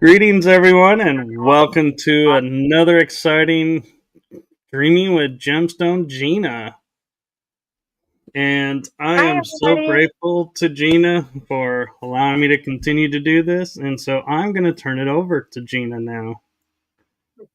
Greetings, everyone, and welcome to another exciting Dreaming with Gemstone, Gina. And I Hi, am so everybody. grateful to Gina for allowing me to continue to do this. And so I'm going to turn it over to Gina now.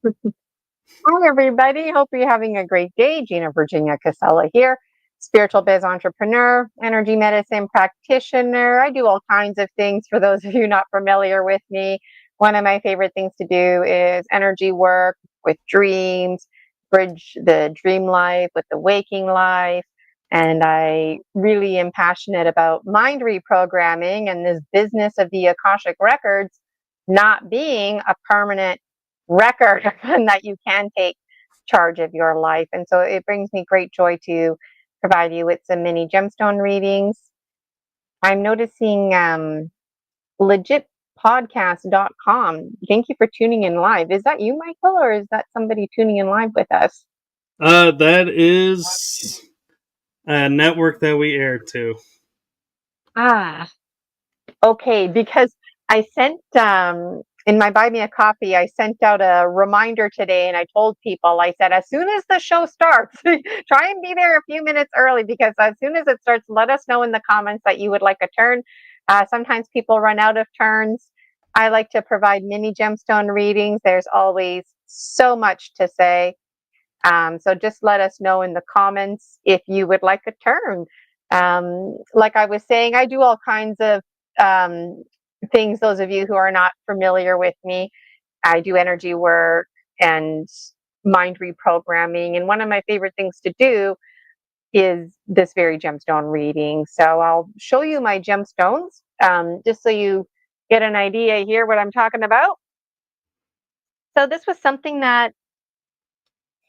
Hi, everybody. Hope you're having a great day. Gina Virginia Casella here, spiritual biz entrepreneur, energy medicine practitioner. I do all kinds of things for those of you not familiar with me. One of my favorite things to do is energy work with dreams, bridge the dream life with the waking life. And I really am passionate about mind reprogramming and this business of the Akashic records not being a permanent record and that you can take charge of your life. And so it brings me great joy to provide you with some mini gemstone readings. I'm noticing legitpodcast.com. Thank you for tuning in live. Is that you, Michael, or is that somebody tuning in live with us? That is a network that we air to. Ah, okay, because I sent in my Buy Me a Coffee, I sent out a reminder today and I told people, I said, as soon as the show starts, try and be there a few minutes early because as soon as it starts, let us know in the comments that you would like a turn. Sometimes people run out of turns. I like to provide mini gemstone readings. There's always so much to say. So just let us know in the comments if you would like a turn. Like I was saying, I do all kinds of um, things. Those of you who are not familiar with me, I do energy work and mind reprogramming. And one of my favorite things to do is this very gemstone reading. So I'll show you my gemstones just so you get an idea here what I'm talking about. So this was something that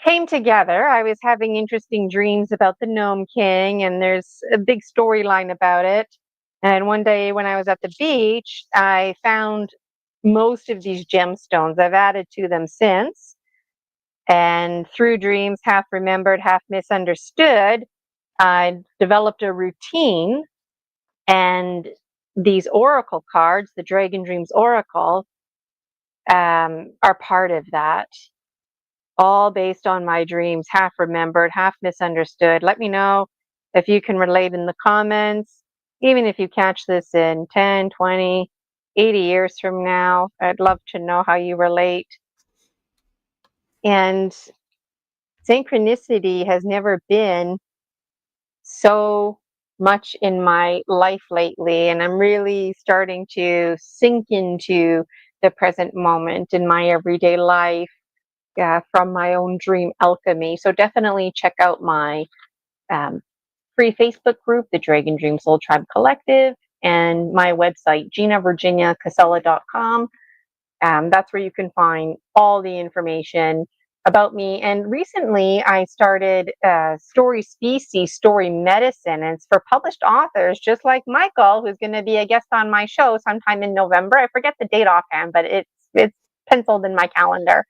came together. I was having interesting dreams about the Gnome King, and there's a big storyline about it. And one day when I was at the beach, I found most of these gemstones. I've added to them since. And through dreams, half remembered, half misunderstood, I developed a routine. And these oracle cards, the Dragon Dreams Oracle, are part of that, all based on my dreams, half remembered, half misunderstood. Let me know if you can relate in the comments. Even if you catch this in 10, 20, 80 years from now, I'd love to know how you relate. And synchronicity has never been so much in my life lately, and I'm really starting to sink into the present moment in my everyday life. From my own dream alchemy. So definitely check out my free Facebook group, the Dragon Dream Soul Tribe Collective, and my website, ginavirginiacasella.com. That's where you can find all the information about me. And recently I started Story Species, Story Medicine, and it's for published authors just like Michael, who's going to be a guest on my show sometime in November. I forget the date offhand, but it's penciled in my calendar.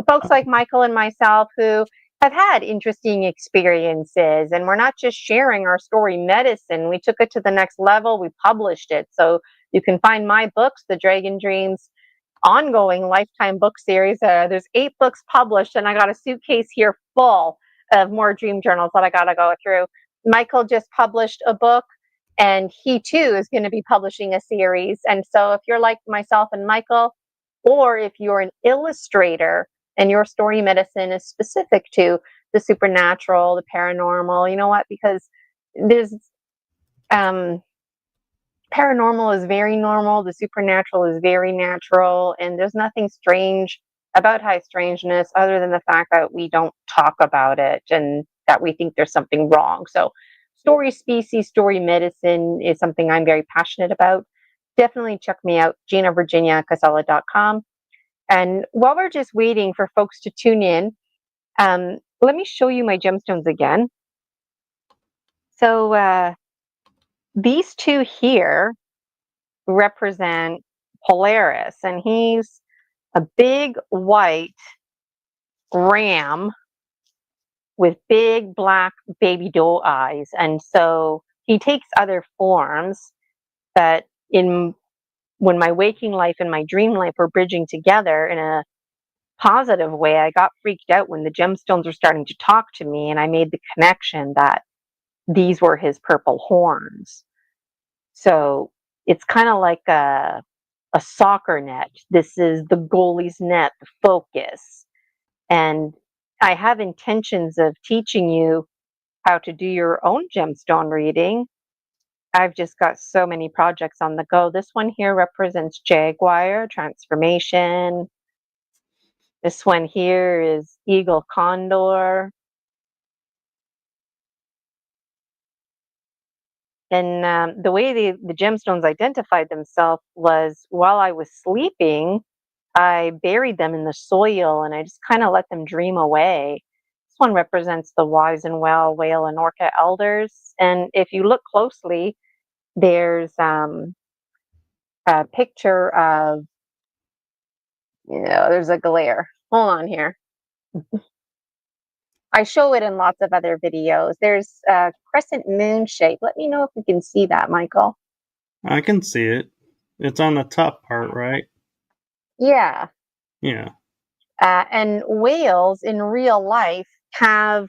Folks like Michael and myself who have had interesting experiences, and we're not just sharing our story medicine. We took it to the next level. We published it. So you can find my books, the Dragon Dreams ongoing lifetime book series. There's 8 books published, and I got a suitcase here full of more dream journals that I got to go through. Michael just published a book, and he too is going to be publishing a series. And so if you're like myself and Michael, or if you're an illustrator and your story medicine is specific to the supernatural, the paranormal, you know what? Because there's paranormal is very normal, the supernatural is very natural, and there's nothing strange about high strangeness other than the fact that we don't talk about it and that we think there's something wrong. So story species, story medicine is something I'm very passionate about. Definitely check me out, ginavirginiacasella.com. And while we're just waiting for folks to tune in, let me show you my gemstones again. So these two here represent Polaris, and he's a big white ram with big black baby doe eyes. And so he takes other forms, but in when my waking life and my dream life were bridging together in a positive way, I got freaked out when the gemstones were starting to talk to me, and I made the connection that these were his purple horns. So it's kind of like a soccer net. This is the goalie's net, the focus. And I have intentions of teaching you how to do your own gemstone reading. I've just got so many projects on the go. This one here represents Jaguar, transformation. This one here is Eagle Condor. And the way the gemstones identified themselves was while I was sleeping, I buried them in the soil and I just kind of let them dream away. This one represents the wise and well whale and orca elders. And if you look closely, there's a picture of, there's a glare. Hold on here. I show it in lots of other videos. There's a crescent moon shape. Let me know if you can see that, Michael. I can see it. It's on the top part, right? Yeah. Yeah. And whales in real life have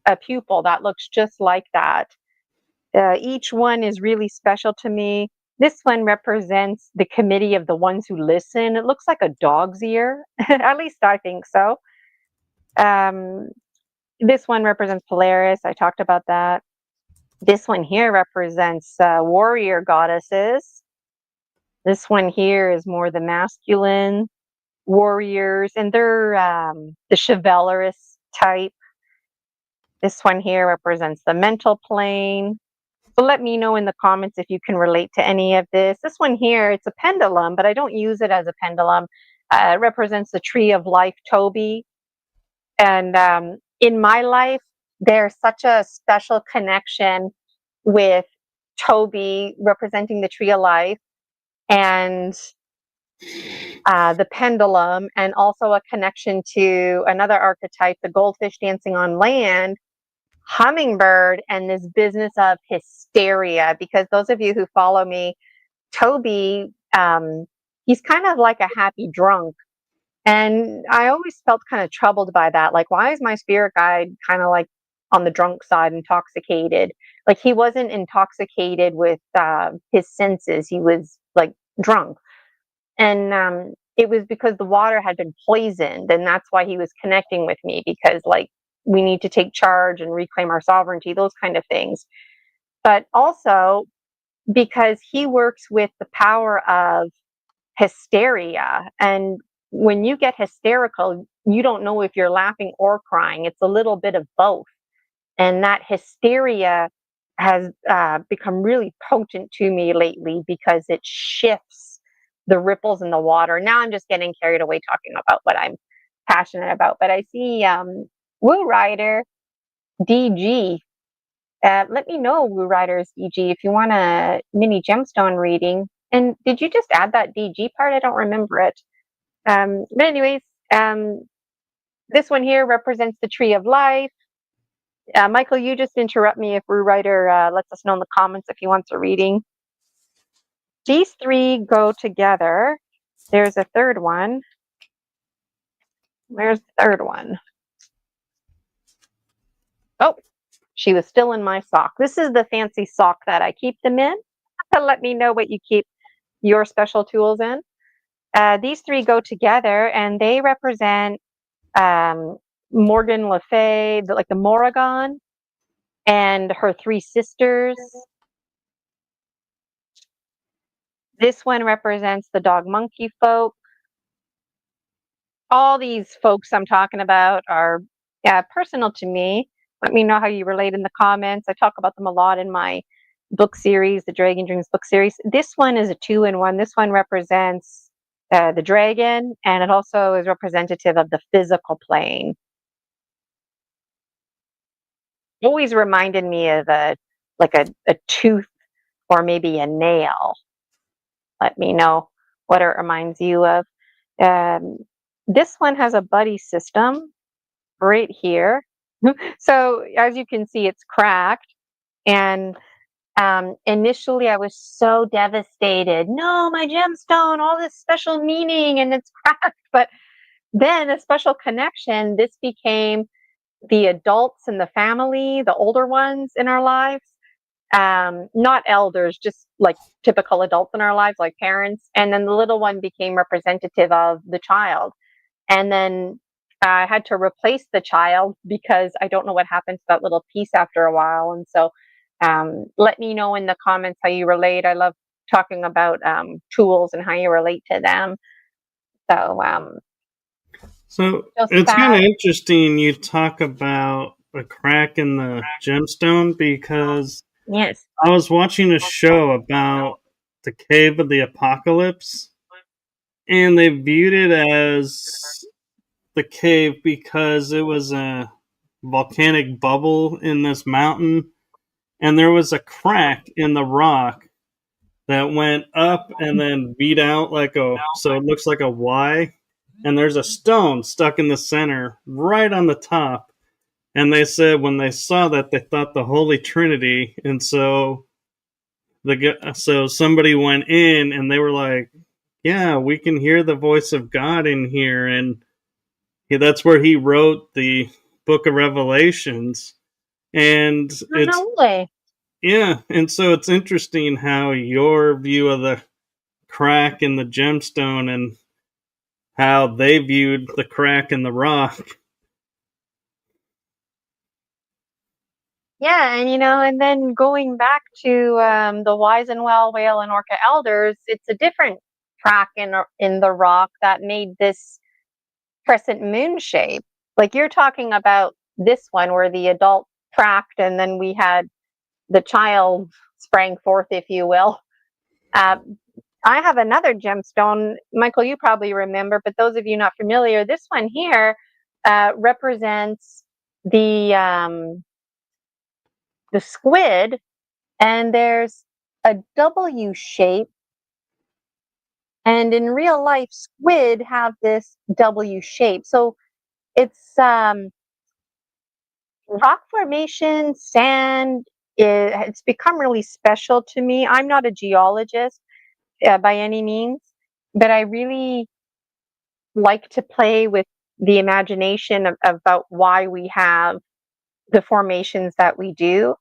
a pupil that looks just like that. Each one is really special to me. This one represents the committee of the ones who listen. It looks like a dog's ear. At least I think so. This one represents Polaris. I talked about that. This one here represents warrior goddesses. This one here is more the masculine warriors, and they're the chivalrous type. This one here represents the mental plane. So let me know in the comments if you can relate to any of this. This one here, it's a pendulum, but I don't use it as a pendulum. It represents the tree of life, Toby. And in my life, there's such a special connection with Toby representing the tree of life and the pendulum, and also a connection to another archetype, the goldfish dancing on land, hummingbird, and this business of hysteria. Because those of you who follow me, Toby, he's kind of like a happy drunk. And I always felt kind of troubled by that. Like, why is my spirit guide kind of like on the drunk side, intoxicated? Like, he wasn't intoxicated with his senses, he was like drunk. And it was because the water had been poisoned. And that's why he was connecting with me, because, like, we need to take charge and reclaim our sovereignty, those kind of things. But also because he works with the power of hysteria. And when you get hysterical, you don't know if you're laughing or crying. It's a little bit of both. And that hysteria has become really potent to me lately because it shifts the ripples in the water. Now I'm just getting carried away talking about what I'm passionate about. But I see Woo Rider DG. Let me know, Woo Riders DG, if you want a mini gemstone reading. And did you just add that DG part? I don't remember it. But anyways, this one here represents the tree of life. Michael, you just interrupt me if Woo Rider lets us know in the comments if he wants a reading. These three go together. There's a third one. Where's the third one? Oh, she was still in my sock. This is the fancy sock that I keep them in. Let me know what you keep your special tools in. These three go together and they represent Morgan Le Fay, like the Morrigan, and her three sisters. This one represents the dog monkey folk. All these folks I'm talking about are personal to me. Let me know how you relate in the comments. I talk about them a lot in my book series, the Dragon Dreams book series. This one is a 2-in-1. This one represents the dragon, and it also is representative of the physical plane. Always reminded me of a tooth or maybe a nail. Let me know what it reminds you of. This one has a buddy system right here. So as you can see, it's cracked. And Initially I was so devastated. No, my gemstone, all this special meaning, and it's cracked. But then a special connection, this became the adults in the family, the older ones in our lives. Not elders, just like typical adults in our lives, like parents. And then the little one became representative of the child. And then I had to replace the child because I don't know what happened to that little piece after a while. And so let me know in the comments how you relate. I love talking about tools and how you relate to them. So So just it's kind of that. interesting you talk about a crack in the gemstone because Yes. I was watching a show about the cave of the apocalypse, and they viewed it as the cave because it was a volcanic bubble in this mountain, and there was a crack in the rock that went up and then beat out like so it looks like a Y, and there's a stone stuck in the center right on the top. And they said when they saw that, they thought the Holy Trinity, and so somebody went in and they were like, "Yeah, we can hear the voice of God in here," and that's where he wrote the Book of Revelations. And Oh, it's no way. yeah, and so it's interesting how your view of the crack in the gemstone and how they viewed the crack in the rock. Yeah, and then going back to the wise and well whale and orca elders, it's a different crack in the rock that made this crescent moon shape. Like you're talking about this one where the adult cracked and then we had the child sprang forth, if you will. Uh, I have another gemstone, Michael. You probably remember, but those of you not familiar, this one here represents the squid, and there's a W shape. And in real life, squid have this W shape. So it's rock formation, sand. It's become really special to me. I'm not a geologist by any means, but I really like to play with the imagination about why we have the formations that we do.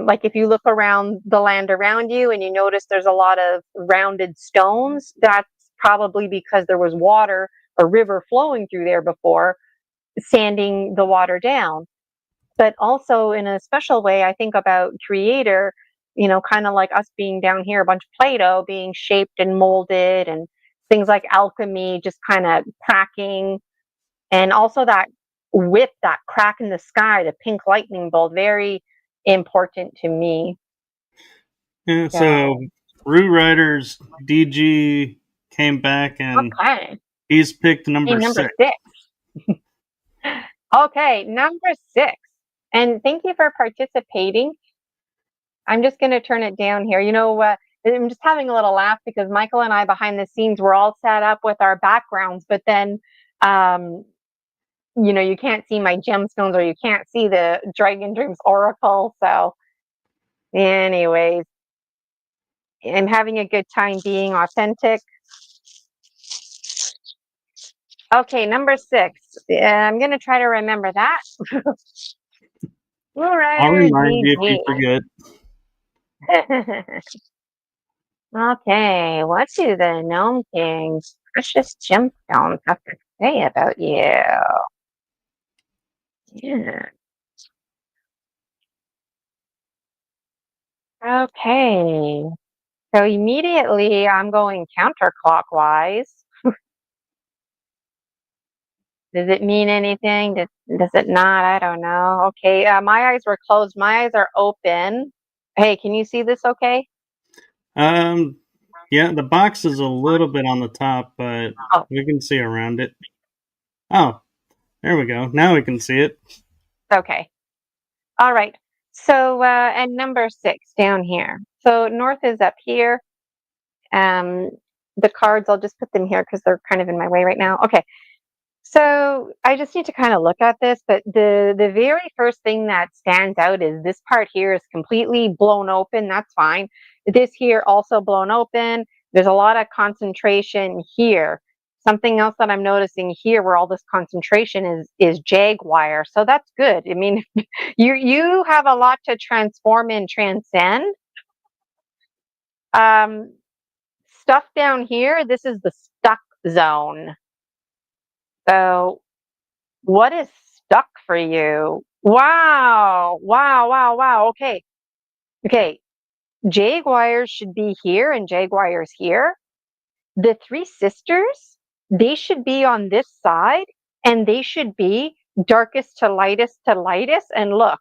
Like if you look around the land around you and you notice there's a lot of rounded stones, that's probably because there was water or river flowing through there before, sanding the water down. But also in a special way, I think about creator, kind of like us being down here, a bunch of Play-Doh being shaped and molded, and things like alchemy just kind of cracking, and also that whip, that crack in the sky, the pink lightning bolt, very important to me. Yeah, so So, Root Riders DG came back and okay. he's picked Hey, number number 6. 6. Okay, number 6. And thank you for participating. I'm just going to turn it down here. I'm just having a little laugh because Michael and I behind the scenes were all set up with our backgrounds, but then um, you can't see my gemstones or you can't see the Dragon Dreams Oracle. So, anyways, I'm having a good time being authentic. Okay, number 6. I'm going to try to remember that. All I'll right, remind you if you GG. forget. Okay, what do the Gnome King's precious gemstones have to say about you? Yeah. Okay. So immediately I'm going counterclockwise. Does it mean anything? Does it not? I don't know. Okay, my eyes were closed. My eyes are open. Hey, can you see this okay? Um, yeah, the box is a little bit on the top, but Oh, we can see around it. Oh, there we go. Now we can see it. okay. All right. So, and number 6 down here. So north is up here. Um, the cards, I'll just put them here because they're kind of in my way right now. Okay. So I just need to kind of look at this, but the very first thing that stands out is this part here is completely blown open. That's fine. This here also blown open. There's a lot of concentration here. Something else that I'm noticing here where all this concentration is jaguar. So that's good. I mean, you have a lot to transform and transcend. Um, Stuff down here, this is the stuck zone. So what is stuck for you? Wow. Wow, wow, wow. Okay. Okay. Jaguars should be here and Jaguars here. The three sisters, they should be on this side and they should be darkest to lightest to lightest. And look,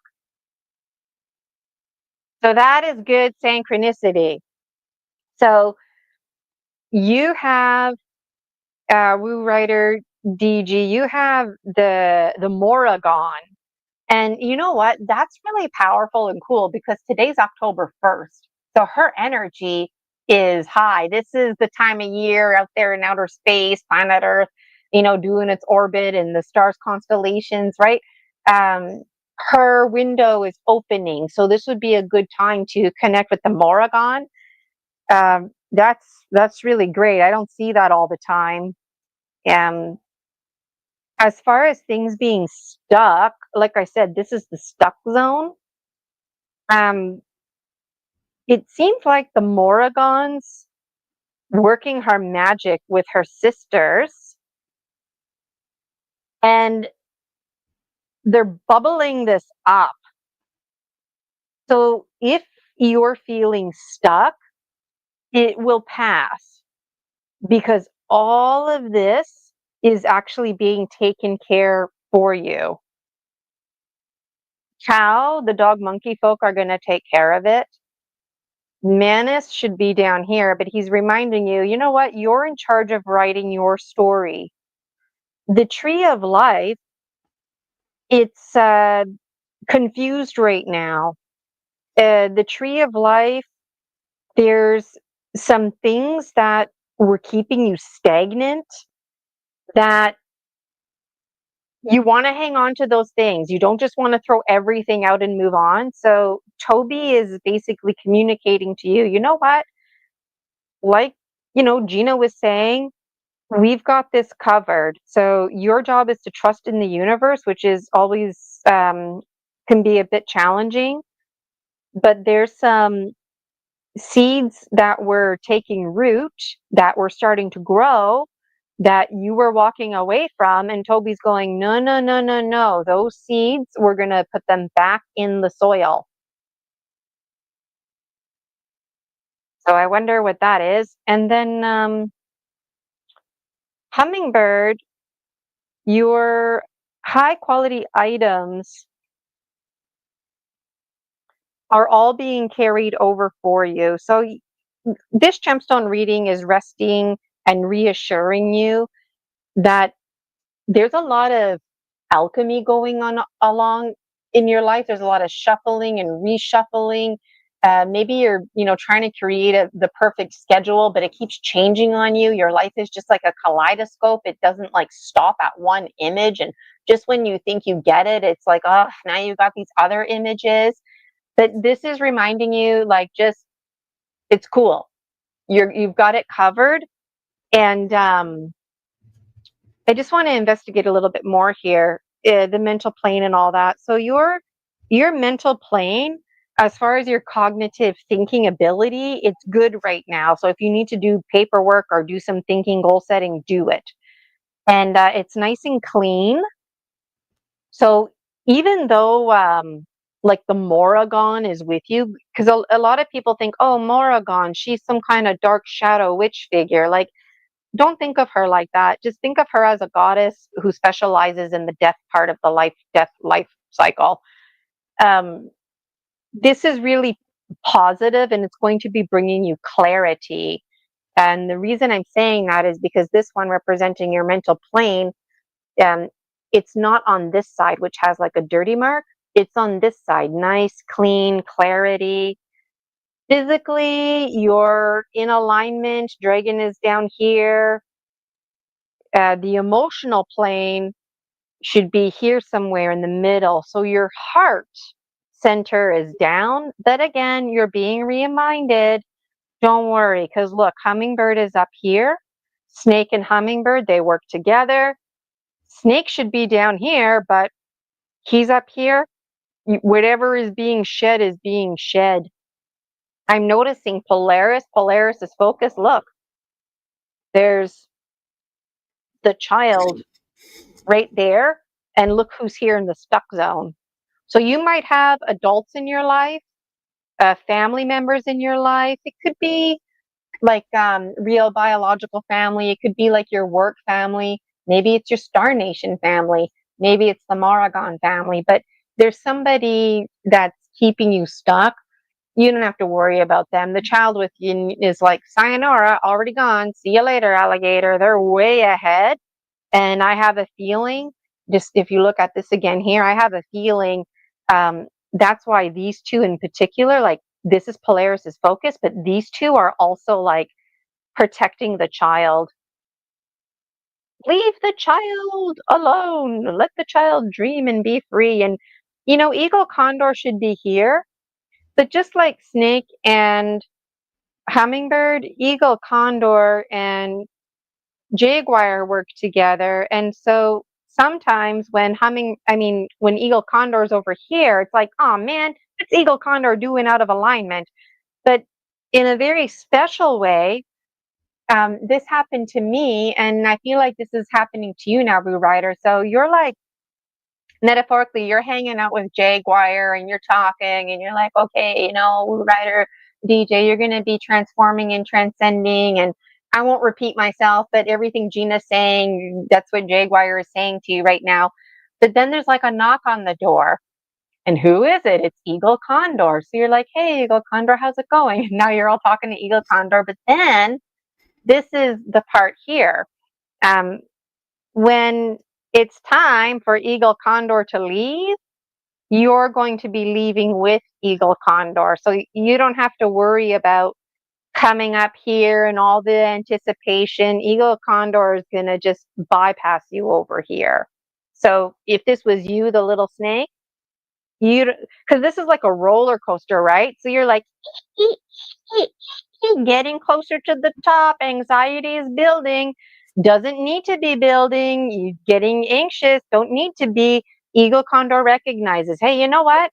so that is good synchronicity. So you have Woo Writer DG, you have the Moragon. And you know what? That's really powerful and cool because today's October 1st. So her energy is high. This is the time of year out there in outer space, planet Earth, doing its orbit and the stars, constellations, right? Her window is opening. So this would be a good time to connect with the Moragon. That's really great. I don't see that all the time. Um, as far as things being stuck, like I said, this is the stuck zone. Um, it seems like the Moragons working her magic with her sisters, and they're bubbling this up. So if you're feeling stuck, it will pass because all of this is actually being taken care for you. Chow, the dog monkey folk are going to take care of it. Manus should be down here, but he's reminding you, you know what? You're in charge of writing your story. The tree of life, it's confused right now. The tree of life, there's some things that were keeping you stagnant that you want to hang on to those things. You don't just want to throw everything out and move on. So Toby is basically communicating to you, you know what? Like, Gina was saying, we've got this covered. So your job is to trust in the universe, which is always can be a bit challenging. But there's some seeds that were taking root, that were starting to grow, that you were walking away from. And Toby's going, no, no, no, no, no. Those seeds, we're going to put them back in the soil. So I wonder what that is. And then Hummingbird, your high quality items are all being carried over for you. So this gemstone reading is resting and reassuring you that there's a lot of alchemy going on along in your life. There's a lot of shuffling and reshuffling. Maybe you're, trying to create the perfect schedule, but it keeps changing on you. Your life is just like a kaleidoscope. It doesn't like stop at one image. And just when you think you get it, it's like, oh, now you got these other images. But this is reminding you, like, just it's cool. You've got it covered. And I just want to investigate a little bit more here, the mental plane and all that. So your mental plane, as far as your cognitive thinking ability, it's good right now. So if you need to do paperwork or do some thinking, goal setting, do it. And it's nice and clean. So even though like the Moragon is with you, because a lot of people think, oh, Moragon, she's some kind of dark shadow witch figure. Like, don't think of her like that. Just think of her as a goddess who specializes in the death part of the life cycle. This is really positive and it's going to be bringing you clarity. And the reason I'm saying that is because this one representing your mental plane, um, it's not on this side, which has like a dirty mark. It's on this side, nice, clean, clarity. Physically, you're in alignment. Dragon is down here. The emotional plane should be here somewhere in the middle. So your heart center is down. But again, you're being reminded, don't worry, because look, hummingbird is up here. Snake and hummingbird, they work together. Snake should be down here, but he's up here. Whatever is being shed is being shed. I'm noticing Polaris. Polaris is focused. Look, there's the child right there. And look who's here in the stuck zone. So you might have adults in your life, family members in your life. It could be like real biological family. It could be like your work family. Maybe it's your Star Nation family. Maybe it's the Maragon family. But there's somebody that's keeping you stuck. You don't have to worry about them. The child with you is like, sayonara, already gone. See you later, alligator. They're way ahead. And I have a feeling, just if you look at this again here, I have a feeling that's why these two in particular, like this is Polaris's focus, but these two are also like protecting the child. Leave the child alone. Let the child dream and be free. And, Eagle Condor should be here. But just like Snake and Hummingbird, Eagle Condor and Jaguar work together. And so sometimes when when Eagle Condor is over here, it's like, oh man, what's Eagle Condor doing out of alignment? But in a very special way, this happened to me, and I feel like this is happening to you now, Blue Rider. So you're like, metaphorically, you're hanging out with Jaguar and you're talking and you're like, okay, Blue Rider, DJ, you're going to be transforming and transcending. And I won't repeat myself, but everything Gina's saying, that's what Jaguar is saying to you right now. But then there's like a knock on the door. And who is it? It's Eagle Condor. So you're like, hey, Eagle Condor, how's it going? And now you're all talking to Eagle Condor. But then this is the part here. When it's time for Eagle Condor to leave, you're going to be leaving with Eagle Condor. So you don't have to worry about coming up here and all the anticipation. Eagle Condor is going to just bypass you over here. So if this was you, the little snake, because this is like a roller coaster, right? So you're like, getting closer to the top, anxiety is building, doesn't need to be building, you getting anxious, don't need to be. Eagle Condor recognizes, hey, you know what?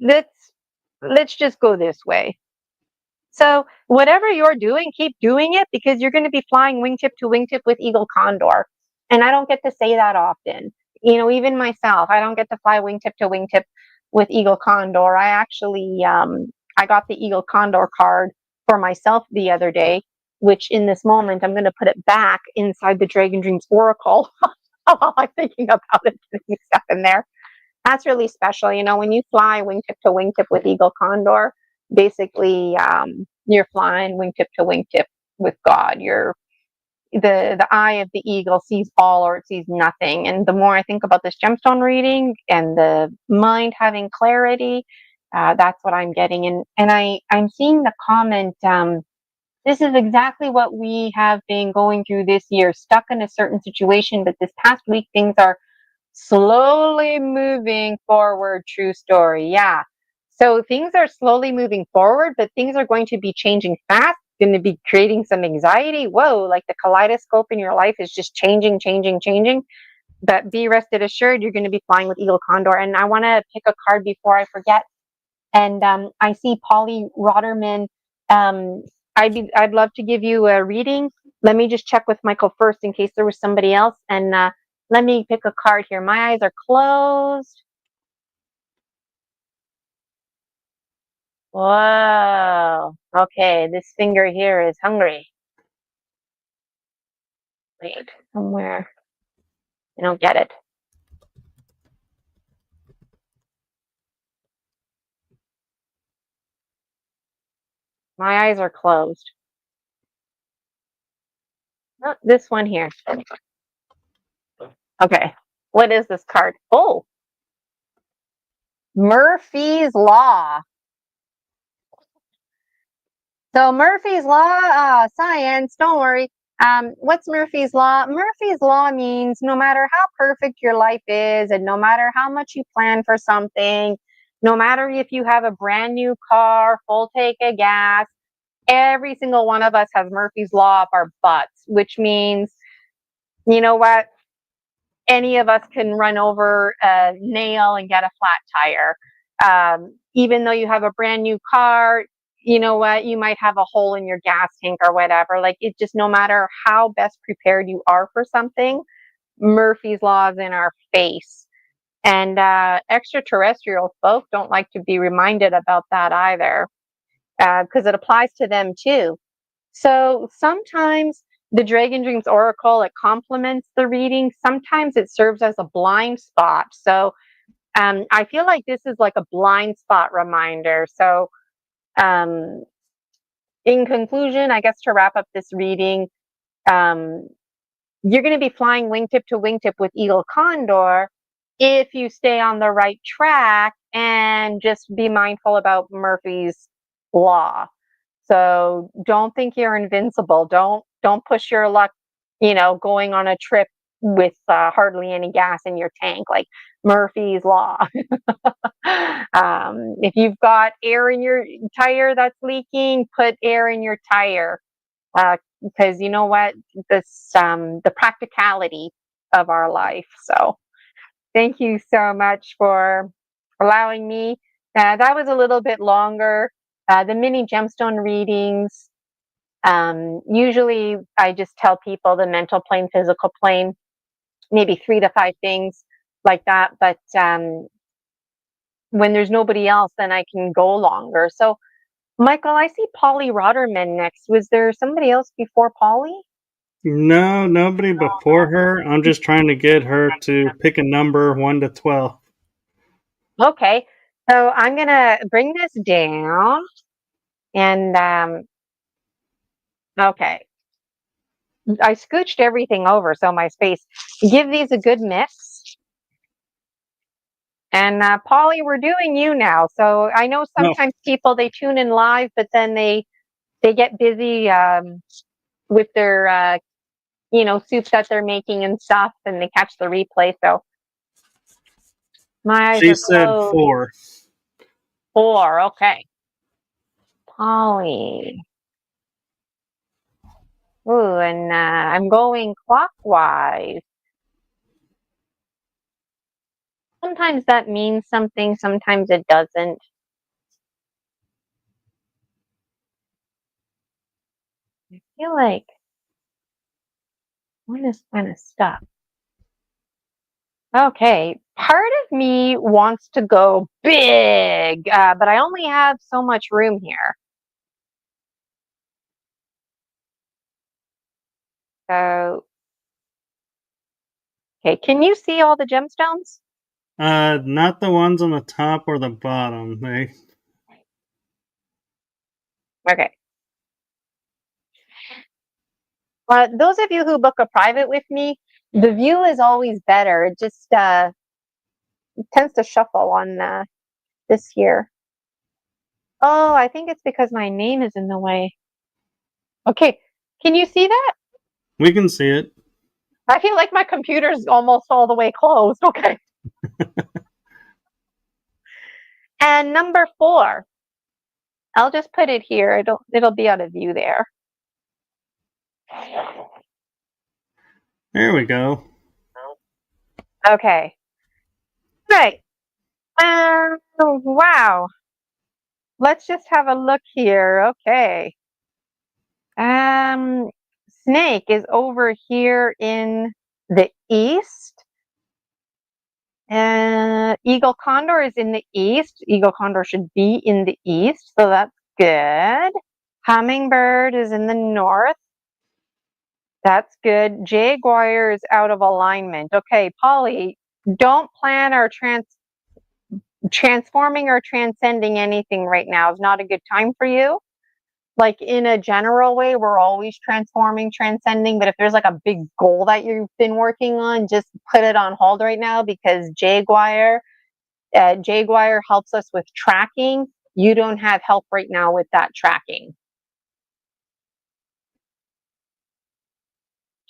Let's just go this way. So whatever you're doing, keep doing it, because you're going to be flying wingtip to wingtip with Eagle Condor. And I don't get to say that often. Even myself, I don't get to fly wingtip to wingtip with Eagle Condor. I actually, I got the Eagle Condor card for myself the other day, which in this moment, I'm going to put it back inside the Dragon Dreams Oracle while I'm thinking about it, putting stuff in there. That's really special. When you fly wingtip to wingtip with Eagle Condor, basically you're flying wingtip to wingtip with God. You're the eye of the eagle sees all or it sees nothing. And the more I think about this gemstone reading and the mind having clarity, that's what I'm getting. And I'm seeing the comment, this is exactly what we have been going through this year, stuck in a certain situation, but this past week things are slowly moving forward. True story. Yeah. So things are slowly moving forward, but things are going to be changing fast, going to be creating some anxiety. Whoa, like the kaleidoscope in your life is just changing. But be rested assured, you're going to be flying with Eagle Condor. And I want to pick a card before I forget. And I see Polly Rotterman. I'd love to give you a reading. Let me just check with Michael first in case there was somebody else. And let me pick a card here. My eyes are closed. Whoa. Okay, this finger here is hungry. Wait, somewhere. I don't get it. My eyes are closed. Oh, this one here. Okay, what is this card? Oh, Murphy's Law. So Murphy's Law, science, don't worry. What's Murphy's Law? Murphy's Law means no matter how perfect your life is, and no matter how much you plan for something, no matter if you have a brand new car, full tank of gas, every single one of us has Murphy's Law up our butts, which means, you know what? Any of us can run over a nail and get a flat tire. Even though you have a brand new car, you know what? You might have a hole in your gas tank or whatever. Like, it just, no matter how best prepared you are for something, Murphy's Law is in our face. And extraterrestrial folk don't like to be reminded about that either, because it applies to them too. So sometimes the Dragon Dreams Oracle, it complements the reading. Sometimes it serves as a blind spot. So I feel like this is like a blind spot reminder. So in conclusion, I guess to wrap up this reading, you're going to be flying wingtip to wingtip with Eagle Condor if you stay on the right track and just be mindful about Murphy's Law. So don't think you're invincible. Don't push your luck, going on a trip with hardly any gas in your tank, like Murphy's Law. If you've got air in your tire that's leaking, put air in your tire, because you know what, this the practicality of our life. So thank you so much for allowing me. That was a little bit longer. The mini gemstone readings, usually I just tell people the mental plane, physical plane, maybe 3 to 5 things like that. But when there's nobody else, then I can go longer. So, Michael, I see Polly Rotterman next. Was there somebody else before Polly? No, nobody before her. I'm just trying to get her to pick a number 1 to 12. Okay, so I'm gonna bring this down, and okay, I scooched everything over so my space. Give these a good mix. And Polly, we're doing you now. So I know sometimes people, they tune in live, but then they get busy with their soups that they're making and stuff, and they catch the replay. So my eyes She are said closed. 4. 4, okay. Polly. Ooh, and I'm going clockwise. Sometimes that means something, sometimes it doesn't. I feel like one is kind of stuck. Okay, part of me wants to go big, but I only have so much room here. So, okay, can you see all the gemstones? Not the ones on the top or the bottom. Okay. Those of you who book a private with me, the view is always better. It just tends to shuffle on this here. Oh, I think it's because my name is in the way. Okay, can you see that? We can see it. I feel like my computer's almost all the way closed. Okay. And number 4, I'll just put it here. It'll be out of view there. There we go. Okay. Right. Wow. Let's just have a look here. Okay. Snake is over here in the east. Eagle Condor is in the east. Eagle Condor should be in the east, so that's good. Hummingbird is in the north. That's good. Jaguar is out of alignment. Okay, Polly, don't plan or transforming or transcending anything right now is not a good time for you. Like, in a general way, we're always transforming, transcending, but if there's like a big goal that you've been working on, just put it on hold right now, because Jaguar helps us with tracking. You don't have help right now with that tracking.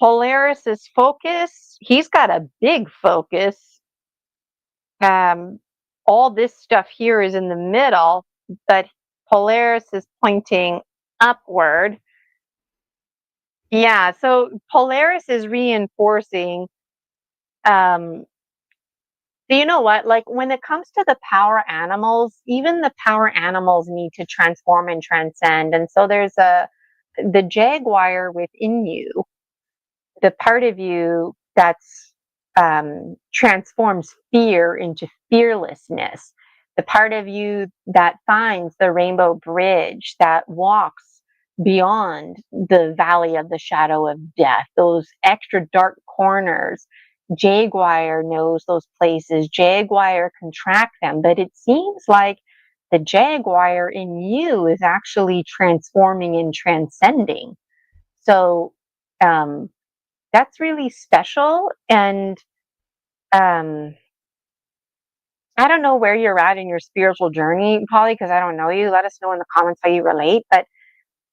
Polaris's focus, he's got a big focus. All this stuff here is in the middle, but Polaris is pointing upward. Yeah, so Polaris is reinforcing. So you know what? Like when it comes to the power animals, even the power animals need to transform and transcend. And so there's the jaguar within you, the part of you that's transforms fear into fearlessness, the part of you that finds the rainbow bridge, that walks beyond the valley of the shadow of death, those extra dark corners. Jaguar knows those places. Jaguar can track them, but it seems like the jaguar in you is actually transforming and transcending. So, that's really special. And I don't know where you're at in your spiritual journey, Polly, because I don't know you. Let us know in the comments how you relate. But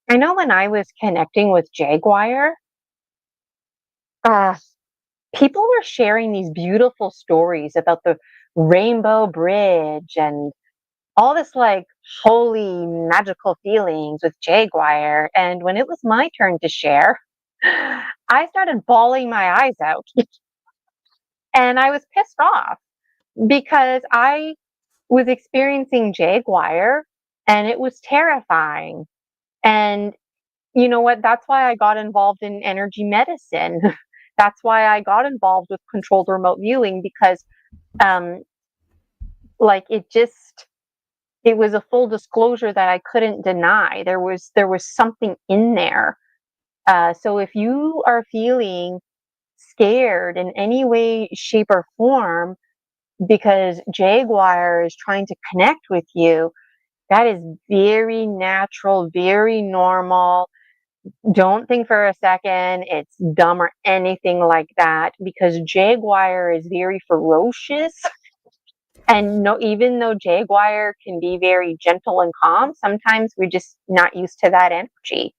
I know when I was connecting with Jaguar, uh, people were sharing these beautiful stories about the Rainbow Bridge and all this like holy magical feelings with Jaguar. And when it was my turn to share, I started bawling my eyes out. And I was pissed off because I was experiencing Jaguar and it was terrifying. And you know what? That's why I got involved in energy medicine. That's why I got involved with controlled remote viewing, because um like it was a full disclosure that I couldn't deny. There was something in there. So if you are feeling scared in any way, shape, or form because Jaguar is trying to connect with you, that is very natural, very normal. Don't think for a second it's dumb or anything like that, because Jaguar is very ferocious. And no, even though Jaguar can be very gentle and calm, sometimes we're just not used to that energy.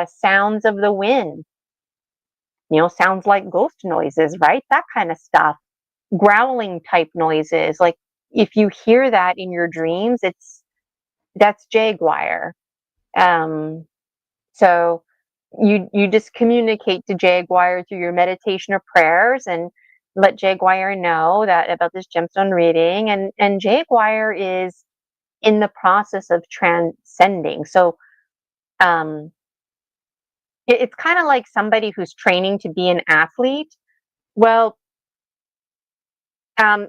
Sounds of the wind, sounds like ghost noises, right? That kind of stuff. Growling type noises. Like if you hear that in your dreams, that's Jaguar. So you just communicate to Jaguar through your meditation or prayers, and let Jaguar know that about this gemstone reading. And Jaguar is in the process of transcending. So it's kind of like somebody who's training to be an athlete. Well, um,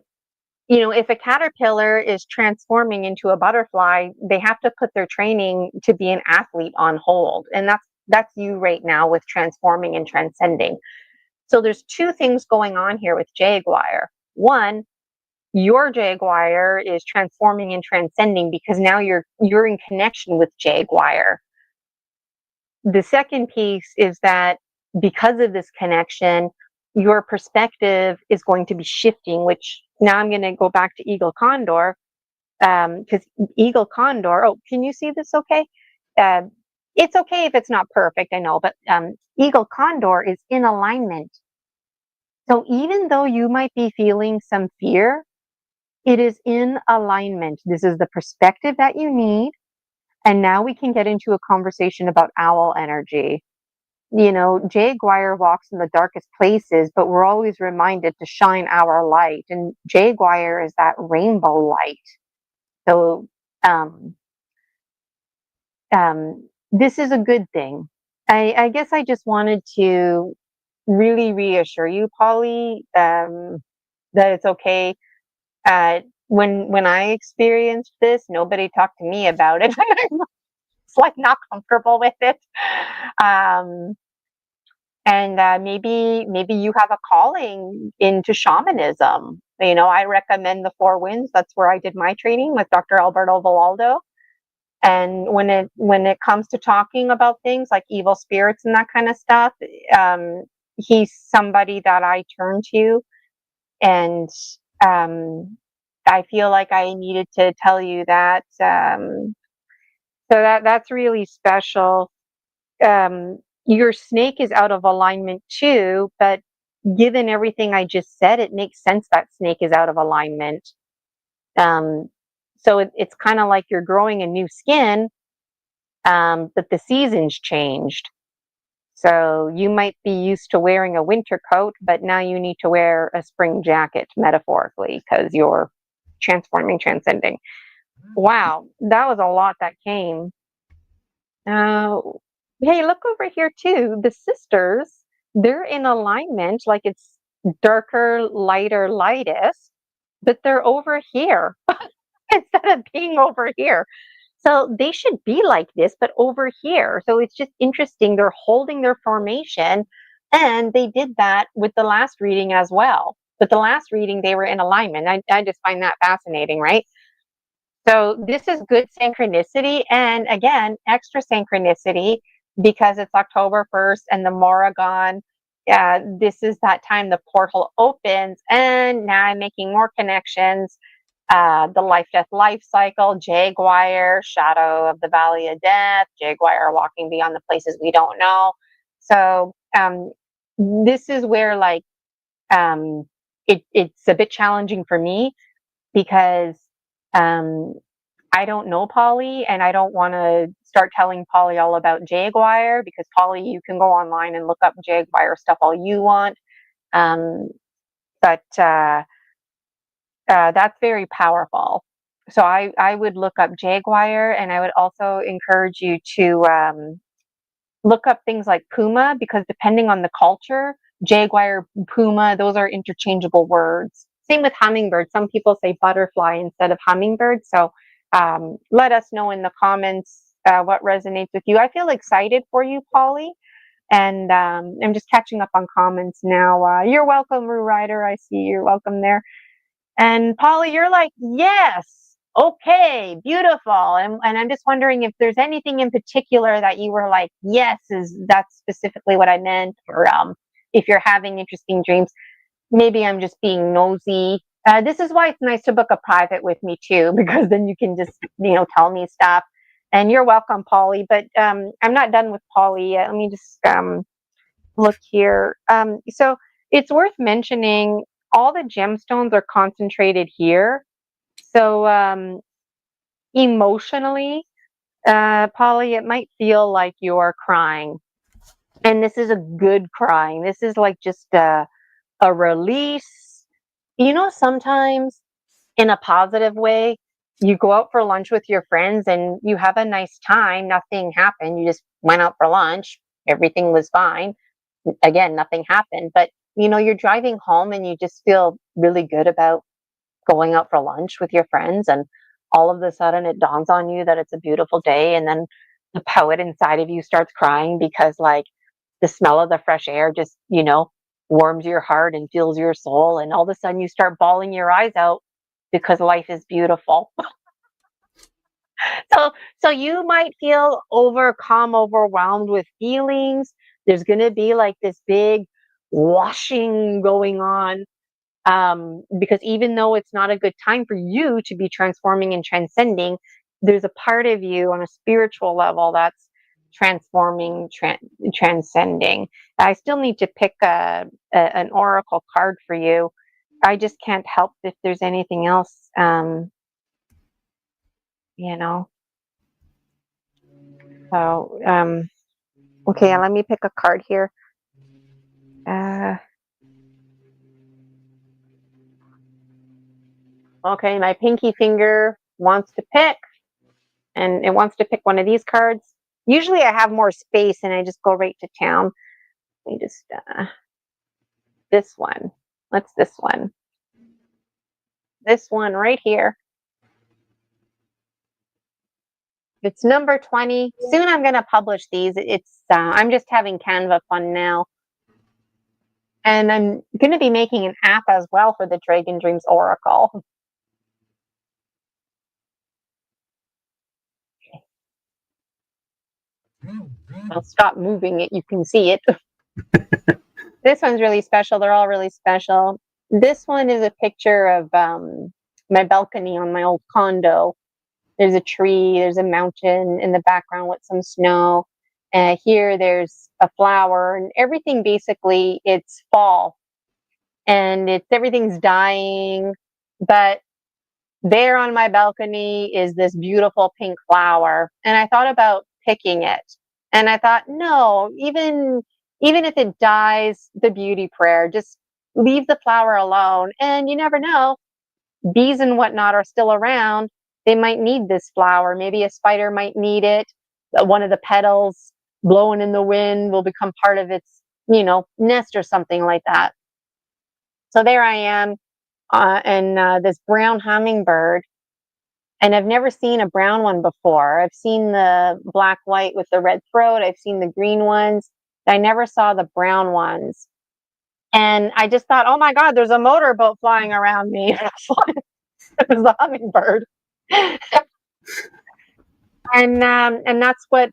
if a caterpillar is transforming into a butterfly, they have to put their training to be an athlete on hold. And that's you right now with transforming and transcending. So there's two things going on here with Jaguar. One, your Jaguar is transforming and transcending because now you're in connection with Jaguar. The second piece is that because of this connection, your perspective is going to be shifting, which now I'm going to go back to Eagle Condor, because Eagle Condor, oh, can you see this okay? It's okay if it's not perfect, I know, but Eagle Condor is in alignment. So even though you might be feeling some fear, it is in alignment. This is the perspective that you need. And now we can get into a conversation about owl energy. Jaguar walks in the darkest places, but we're always reminded to shine our light. And Jaguar is that rainbow light. So this is a good thing. I guess I just wanted to really reassure you, Polly, that it's okay. When I experienced this, nobody talked to me about it. It's like not comfortable with it. And maybe you have a calling into shamanism. I recommend the Four Winds. That's where I did my training with Dr. Alberto Vallaldo. And when it comes to talking about things like evil spirits and that kind of stuff, he's somebody that I turn to. And I feel like I needed to tell you that. So that's really special. your snake is out of alignment too, but given everything I just said, it makes sense that snake is out of alignment. So it's kind of like you're growing a new skin, but the seasons changed. So you might be used to wearing a winter coat, but now you need to wear a spring jacket, metaphorically, because you're transforming, transcending. Wow, that was a lot that came. Hey, look over here too. The sisters, they're in alignment, like it's darker, lighter, lightest, but they're over here instead of being over here. So they should be like this, but over here. So it's just interesting. They're holding their formation, and they did that with the last reading as well. But the last reading, they were in alignment. I just find that fascinating, right? So this is good synchronicity, and again, extra synchronicity because it's October 1st and the Morrigan. This is that time the portal opens, and now I'm making more connections. The life cycle, Jaguar, shadow of the valley of death, Jaguar walking beyond the places we don't know. So this is where like it's a bit challenging for me because I don't know Polly, and I don't want to start telling Polly all about Jaguar because Polly, you can go online and look up Jaguar stuff all you want. But that's very powerful. So I would look up Jaguar, and I would also encourage you to look up things like Puma, because depending on the culture, Jaguar, Puma, those are interchangeable words. Same with hummingbird. Some people say butterfly instead of hummingbird. So let us know in the comments what resonates with you. I feel excited for you, Polly. And I'm just catching up on comments now. You're welcome, Rue Ryder. I see you're welcome there. And Polly, you're like, yes, okay, beautiful. And I'm just wondering if there's anything in particular that you were like, yes, that's specifically what I meant, or if you're having interesting dreams. Maybe I'm just being nosy. This is why it's nice to book a private with me too, because then you can just, tell me stuff. And you're welcome, Polly. But I'm not done with Polly yet. Let me just look here. So it's worth mentioning all the gemstones are concentrated here. So emotionally, Polly, it might feel like you're crying. And this is a good crying. This is like just a release. Sometimes in a positive way, you go out for lunch with your friends and you have a nice time. Nothing happened. You just went out for lunch. Everything was fine. Again, nothing happened. But, you're driving home and you just feel really good about going out for lunch with your friends. And all of a sudden it dawns on you that it's a beautiful day. And then the poet inside of you starts crying because, like, the smell of the fresh air just, warms your heart and fills your soul. And all of a sudden you start bawling your eyes out because life is beautiful. So you might feel overwhelmed with feelings. There's going to be like this big washing going on, because even though it's not a good time for you to be transforming and transcending, there's a part of you on a spiritual level that's transforming, transcending. I still need to pick an oracle card for you. I just can't help if there's anything else, So, okay, let me pick a card here. Okay, my pinky finger wants to pick, and it wants to pick one of these cards. Usually I have more space and I just go right to town. Let me just, this one. What's this one? This one right here. It's number 20. Soon I'm going to publish these. I'm just having Canva fun now. And I'm going to be making an app as well for the Dragon Dreams Oracle. I'll stop moving it. You can see it. This one's really special. They're all really special. This one is a picture of my balcony on my old condo. There's a tree. There's a mountain in the background with some snow. Here there's a flower, and everything basically, it's fall, and everything's dying, but there on my balcony is this beautiful pink flower, and I thought about picking it, and I thought, no, even if it dies, the beauty prayer, just leave the flower alone. And you never know, bees and whatnot are still around. They might need this flower. Maybe a spider might need it. One of the petals blowing in the wind will become part of its, nest or something like that. So there I am, and this brown hummingbird, and I've never seen a brown one before. I've seen the black white with the red throat. I've seen the green ones. I never saw the brown ones. And I just thought, oh my God, there's a motorboat flying around me. It was the hummingbird. And that's what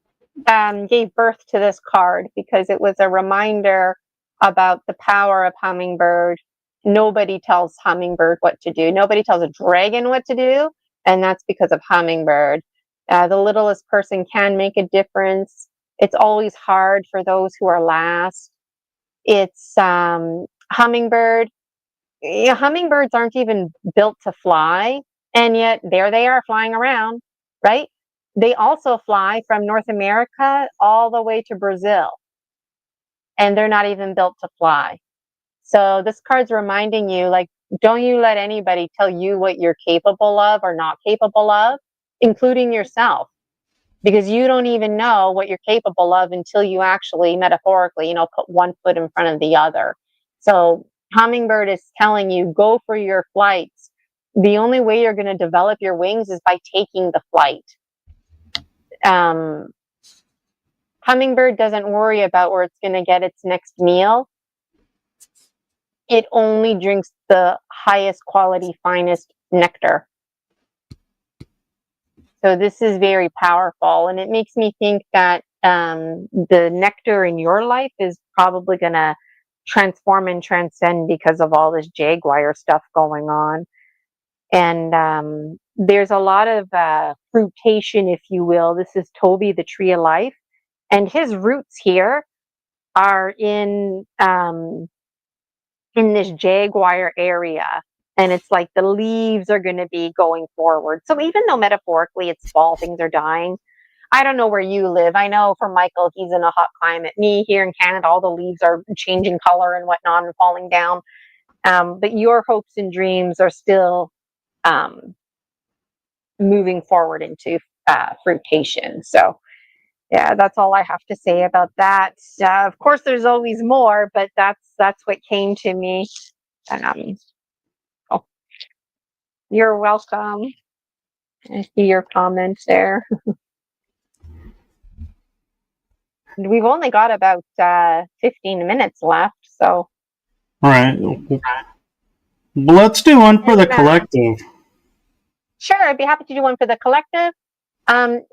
gave birth to this card, because it was a reminder about the power of hummingbird. Nobody tells hummingbird what to do. Nobody tells a dragon what to do, and that's because of hummingbird. The littlest person can make a difference. It's always hard for those who are last. It's hummingbird. Hummingbirds aren't even built to fly, and yet there they are flying around, right? They also fly from North America all the way to Brazil, and they're not even built to fly. So this card's reminding you, like, don't you let anybody tell you what you're capable of or not capable of, including yourself, because you don't even know what you're capable of until you actually, metaphorically, put one foot in front of the other. So hummingbird is telling you, go for your flights. The only way you're going to develop your wings is by taking the flight. Hummingbird doesn't worry about where it's going to get its next meal. It only drinks the highest quality, finest nectar. So this is very powerful, and it makes me think that the nectar in your life is probably going to transform and transcend because of all this jaguar stuff going on. And there's a lot of fruitation, if you will. This is Toby, the tree of life, and his roots here are in this jaguar area. And it's like the leaves are going to be going forward. So even though metaphorically it's fall, things are dying. I don't know where you live. I know for Michael, he's in a hot climate. Me here in Canada, all the leaves are changing color and whatnot and falling down. But your hopes and dreams are still moving forward into fruition. So yeah, that's all I have to say about that. Of course, there's always more, but that's what came to me. Oh, you're welcome. I see your comments there. We've only got about 15 minutes left, so. All right. Let's do one for the collective. Sure, I'd be happy to do one for the collective.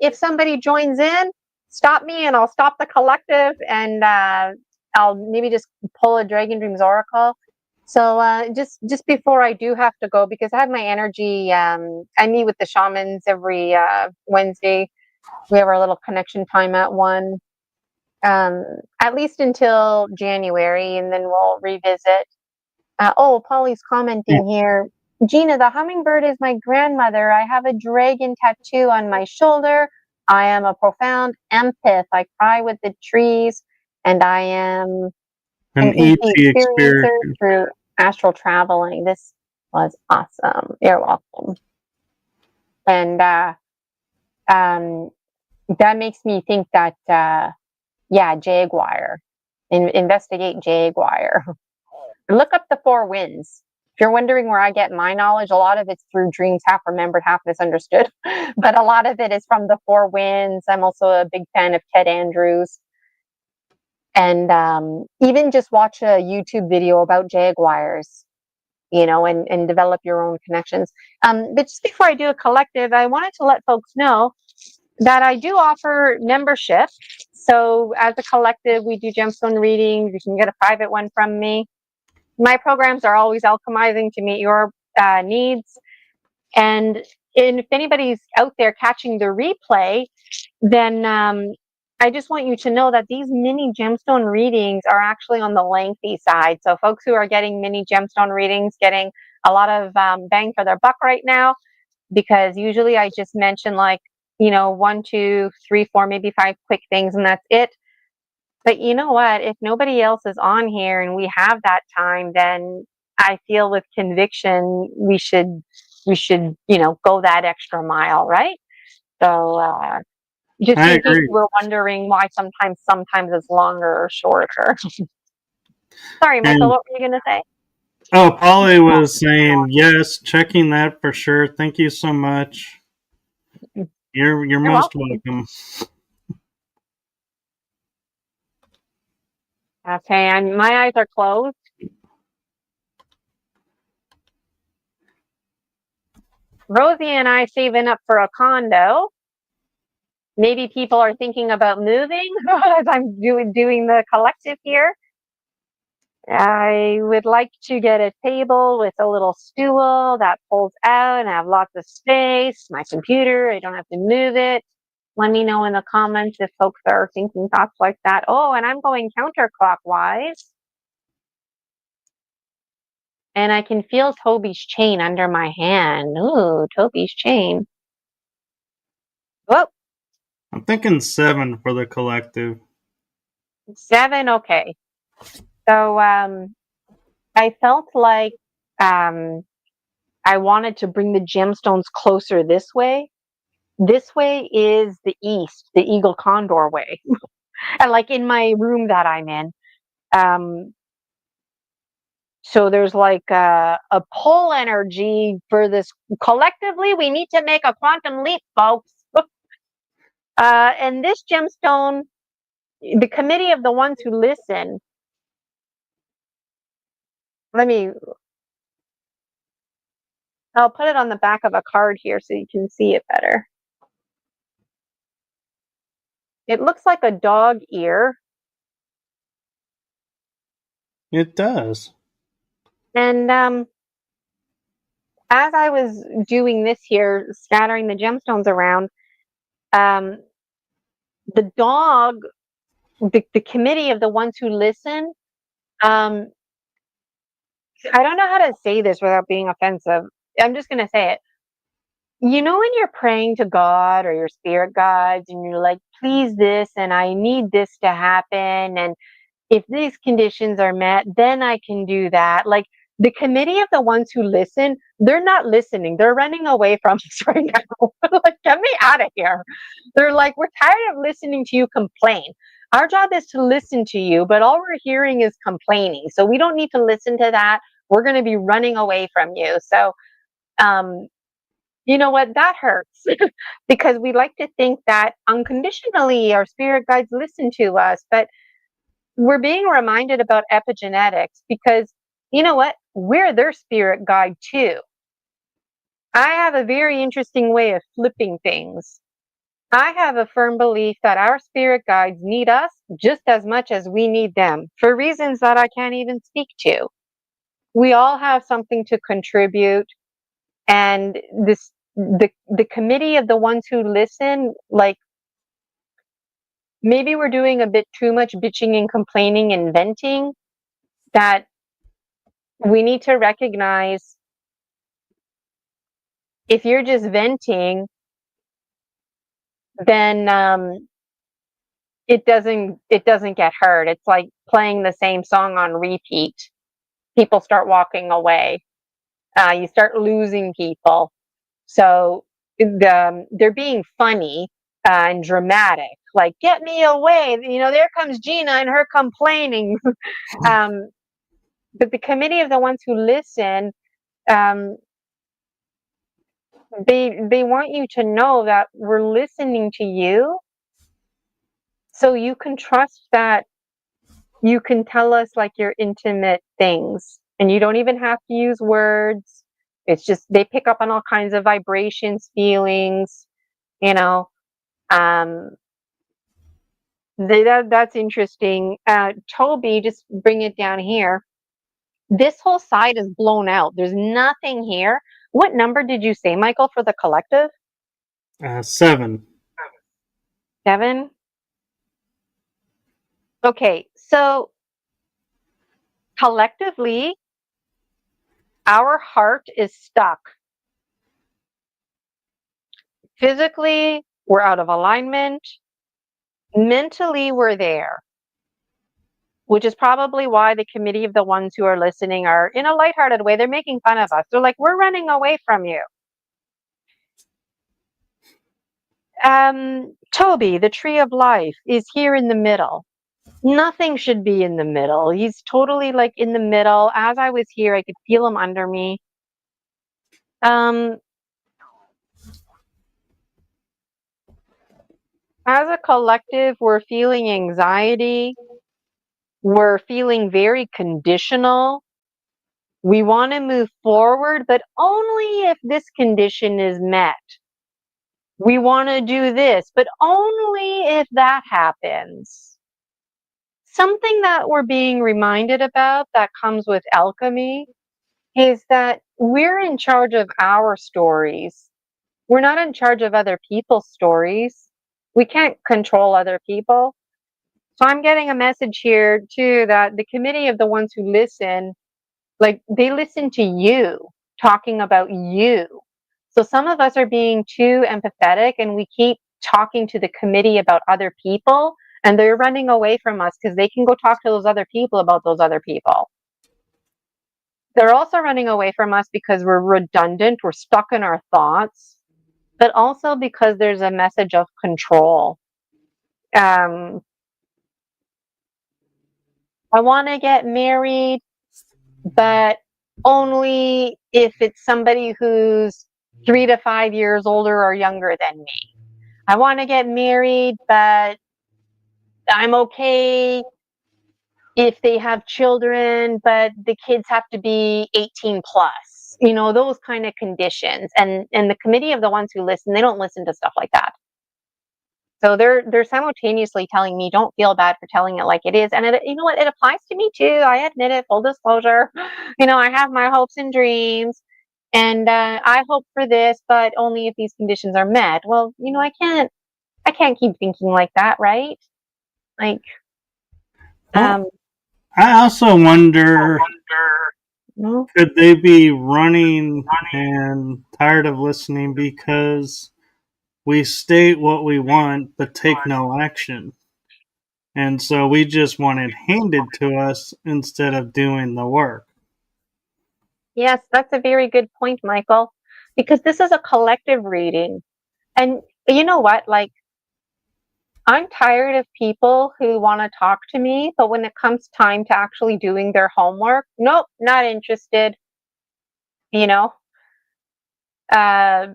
If somebody joins in, stop me and I'll stop the collective, and I'll maybe just pull a Dragon Dreams Oracle. So just before I do have to go, because I have my energy, I meet with the shamans every Wednesday. We have our little connection time at 1, at least until January, and then we'll revisit. Polly's commenting here. Gina, the hummingbird is my grandmother. I have a dragon tattoo on my shoulder. I am a profound empath. I cry with the trees, and I am an ET experiencer through astral traveling. This was awesome. You're welcome. And that makes me think that, jaguar. Investigate jaguar. Look up the 4 winds. If you're wondering where I get my knowledge, a lot of it's through dreams, half remembered, half misunderstood. But a lot of it is from the 4 winds. I'm also a big fan of Ted Andrews. And even just watch a YouTube video about jaguars, and develop your own connections. But just before I do a collective, I wanted to let folks know that I do offer membership. So as a collective, we do gemstone readings. You can get a private one from me. My programs are always alchemizing to meet your needs. And if anybody's out there catching the replay, then I just want you to know that these mini gemstone readings are actually on the lengthy side. So folks who are getting mini gemstone readings, getting a lot of bang for their buck right now, because usually I just mention like, 1, 2, 3, 4, maybe 5 quick things, and that's it. But you know what? If nobody else is on here and we have that time, then I feel with conviction we should, go that extra mile, right? So just I in case agree. you were wondering why sometimes it's longer or shorter. Sorry, Michael, And what were you going to say? Polly was saying yes, checking that for sure. Thank you so much. You're You're most welcome. welcome. Okay, and my eyes are closed. Rosie and I saving up for a condo. Maybe people are thinking about moving as I'm doing the collective here. I would like to get a table with a little stool that pulls out and have lots of space. My computer, I don't have to move it. Let me know in the comments if folks are thinking thoughts like that. Oh, and I'm going counterclockwise. And I can feel Toby's chain under my hand. Ooh, Toby's chain. Whoa, I'm thinking 7 for the collective. 7, okay. So I felt like I wanted to bring the gemstones closer this way. This way is the east, the eagle condor way. And like in my room that I'm in. So there's like a pull energy for this. Collectively, we need to make a quantum leap, folks. And this gemstone, the committee of the ones who listen, I'll put it on the back of a card here so you can see it better. It looks like a dog ear. It does. And as I was doing this here, scattering the gemstones around, the dog, the committee of the ones who listen, I don't know how to say this without being offensive. I'm just going to say it. When you're praying to God or your spirit guides and you're like, please this, and I need this to happen, and if these conditions are met, then I can do that. Like the committee of the ones who listen, they're not listening. They're running away from us right now. Like, get me out of here. They're like, we're tired of listening to you complain. Our job is to listen to you, but all we're hearing is complaining. So we don't need to listen to that. We're going to be running away from you. So, you know what? That hurts because we like to think that unconditionally our spirit guides listen to us, but we're being reminded about epigenetics because you know what? We're their spirit guide too. I have a very interesting way of flipping things. I have a firm belief that our spirit guides need us just as much as we need them for reasons that I can't even speak to. We all have something to contribute, and the committee of the ones who listen, like maybe we're doing a bit too much bitching and complaining and venting, that we need to recognize if you're just venting, then it doesn't get heard. It's like playing the same song on repeat. People start walking away. You start losing people. So they're being funny and dramatic. Like, get me away! There comes Gina and her complaining. But the committee of the ones who listen, um, they want you to know that we're listening to you, so you can trust that you can tell us like your intimate things, and you don't even have to use words. It's just they pick up on all kinds of vibrations, feelings, you know. Um, that's interesting. Toby, just bring it down here. This whole side is blown out. There's nothing here. What number did you say, Michael, for the collective? 7. 7? Okay, so collectively, our heart is stuck. Physically, we're out of alignment. Mentally, we're there, which is probably why the committee of the ones who are listening are, in a lighthearted way, they're making fun of us. They're like, we're running away from you. Toby, the tree of life, is here in the middle. Nothing should be in the middle. He's totally like in the middle. As I was here, I could feel him under me. As a collective, we're feeling anxiety. We're feeling very conditional. We want to move forward, but only if this condition is met. We want to do this, but only if that happens. Something that we're being reminded about that comes with alchemy is that we're in charge of our stories. We're not in charge of other people's stories. We can't control other people. So I'm getting a message here too that the committee of the ones who listen, like they listen to you talking about you. So some of us are being too empathetic and we keep talking to the committee about other people and they're running away from us because they can go talk to those other people about those other people. They're also running away from us because we're redundant, we're stuck in our thoughts, but also because there's a message of control. I want to get married, but only if it's somebody who's 3 to 5 years older or younger than me. I want to get married, but I'm okay if they have children, but the kids have to be 18 plus. You know, those kind of conditions. And the committee of the ones who listen, they don't listen to stuff like that. So they're simultaneously telling me, don't feel bad for telling it like it is. And it, you know what, it applies to me too. I admit it, full disclosure. You know, I have my hopes and dreams and I hope for this, but only if these conditions are met. Well, you know, I can't keep thinking like that, right? Like, Well, I also wonder, no. could they be running and tired of listening because we state what we want but take no action? And so we just want it handed to us instead of doing the work. Yes, that's a very good point, Michael, because this is a collective reading. And you know what? Like, I'm tired of people who want to talk to me, but when it comes time to actually doing their homework, nope, not interested. You know, uh,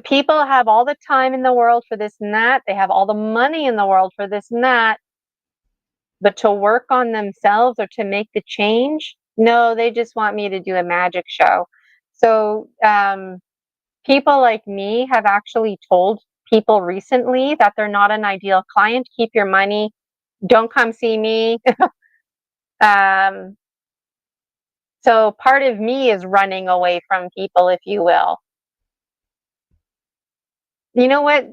people have all the time in the world for this and that. They have all the money in the world for this and that. But to work on themselves or to make the change, no, they just want me to do a magic show. So, people like me have actually told people recently that they're not an ideal client. Keep your money. Don't come see me. um, so part of me is running away from people, if you will. You know what?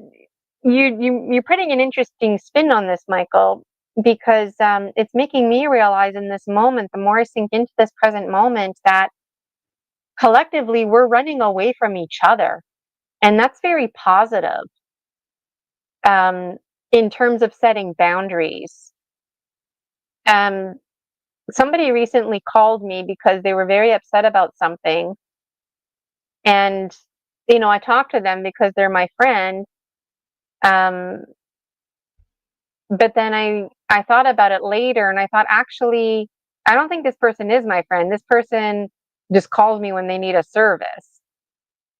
You're putting an interesting spin on this, Michael, because it's making me realize in this moment, the more I sink into this present moment, that collectively we're running away from each other, and that's very positive. In terms of setting boundaries. Um, Somebody recently called me because they were very upset about something. And, you know, I talked to them because they're my friend. Um, but then I thought about it later and I thought, actually, I don't think this person is my friend. This person just calls me when they need a service.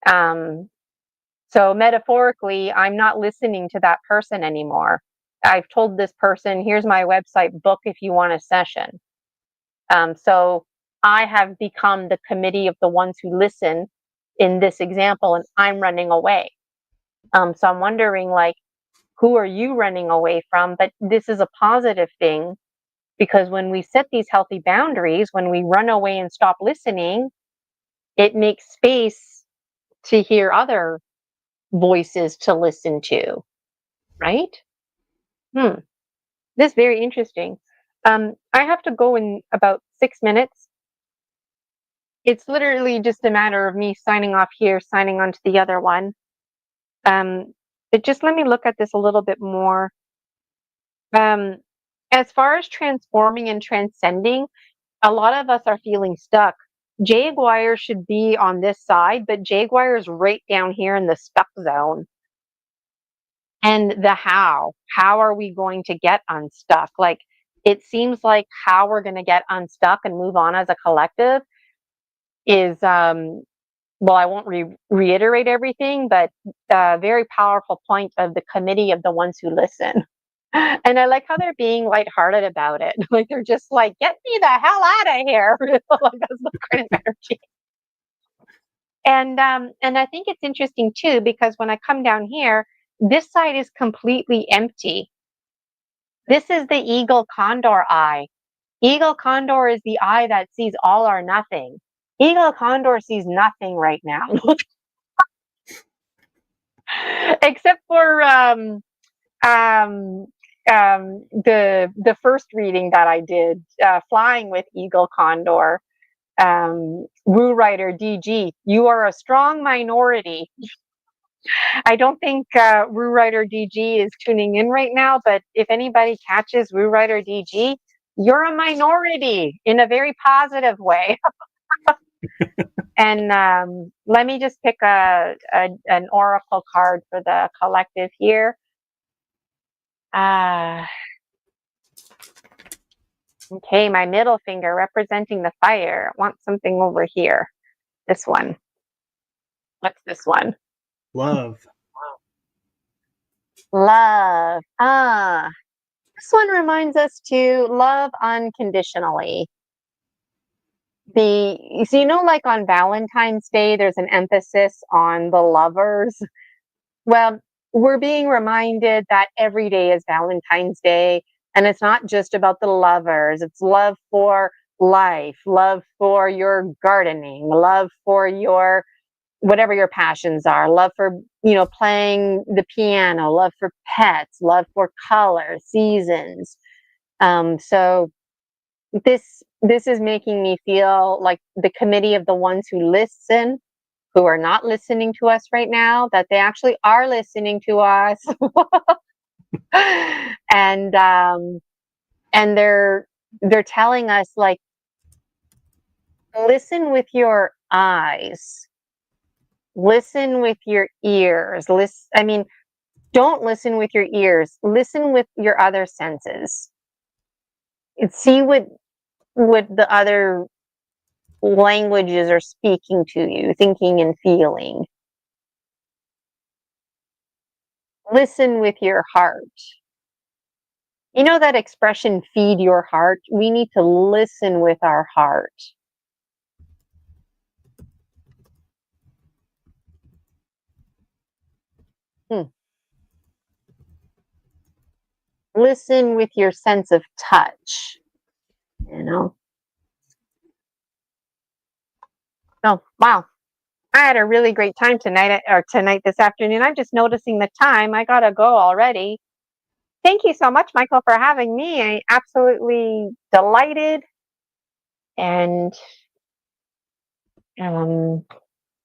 Um, so metaphorically, I'm not listening to that person anymore. I've told this person, here's my website, book if you want a session. So I have become the committee of the ones who listen in this example, and I'm running away. So I'm wondering, like, who are you running away from? But this is a positive thing because when we set these healthy boundaries, when we run away and stop listening, it makes space to hear other voices to listen to, right? Hmm. this is very interesting. I have to go in about 6 minutes. It's literally just a matter of me signing off here, signing on to the other one. But just let me look at this a little bit more. As far as transforming and transcending, a lot of us are feeling stuck. Jaguar should be on this side, but Jaguar is right down here in the stuck zone. And the how are we going to get unstuck? Like, it seems like how we're going to get unstuck and move on as a collective is, well, I won't reiterate everything, but a very powerful point of the committee of the ones who listen. And I like how they're being lighthearted about it. Like, they're just like, get me the hell out of here. Like, that's the kind of energy. And I think it's interesting too, because when I come down here, this side is completely empty. This is the eagle condor eye. Eagle condor is the eye that sees all or nothing. Eagle condor sees nothing right now. Except for the first reading that I did, flying with eagle condor. Woo Rider DG, you are a strong minority. I don't think Woo Rider DG is tuning in right now, but if anybody catches Woo Rider DG, you're a minority in a very positive way. And let me just pick an oracle card for the collective here. Okay, my middle finger representing the fire. I want something over here. This one. What's this one? Love. Love. This one reminds us to love unconditionally. So you know, like on Valentine's Day, there's an emphasis on the lovers. Well, we're being reminded that every day is Valentine's Day, and it's not just about the lovers. It's love for life, love for your gardening, love for your whatever your passions are, love for, playing the piano, love for pets, love for color, seasons. So this is making me feel like the committee of the ones who listen, who are not listening to us right now, that they actually are listening to us. And they're telling us, like, listen with your eyes, listen with your ears. Don't listen with your ears, listen with your other senses and see what the other languages are speaking to you, thinking and feeling. Listen with your heart. You know that expression, feed your heart? We need to listen with our heart. Listen with your sense of touch, Oh, wow. I had a really great time tonight this afternoon. I'm just noticing the time. I gotta go already. Thank you so much, Michael, for having me. I'm absolutely delighted. And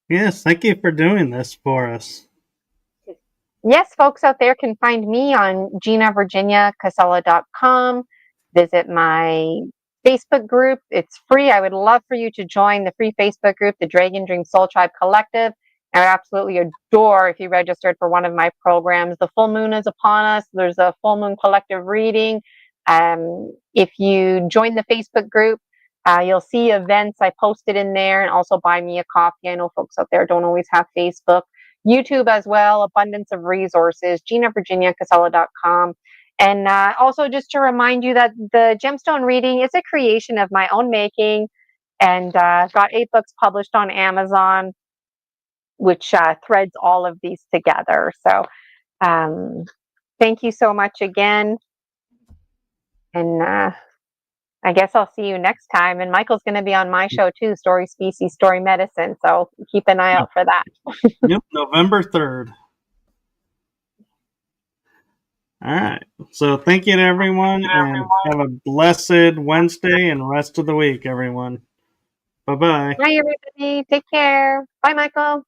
yes, thank you for doing this for us. Yes, folks out there can find me on ginavirginiacasella.com. Visit my Facebook group. It's free. I would love for you to join the free Facebook group, the Dragon Dream Soul Tribe Collective. I would absolutely adore if you registered for one of my programs. The full moon is upon us. There's a full moon collective reading. If you join the Facebook group, you'll see events I posted in there, and also buy me a coffee. I know folks out there don't always have Facebook. YouTube as well, abundance of resources, ginavirginiacasella.com. And also just to remind you that the Gemstone reading is a creation of my own making, and I've got 8 books published on Amazon, which threads all of these together. So thank you so much again. And I guess I'll see you next time. And Michael's going to be on my show too, Story Species, Story Medicine. So keep an eye out for that. Yep, November 3rd. All right. So thank you to everyone, and have a blessed Wednesday and rest of the week, everyone. Bye bye. Bye, everybody. Take care. Bye, Michael.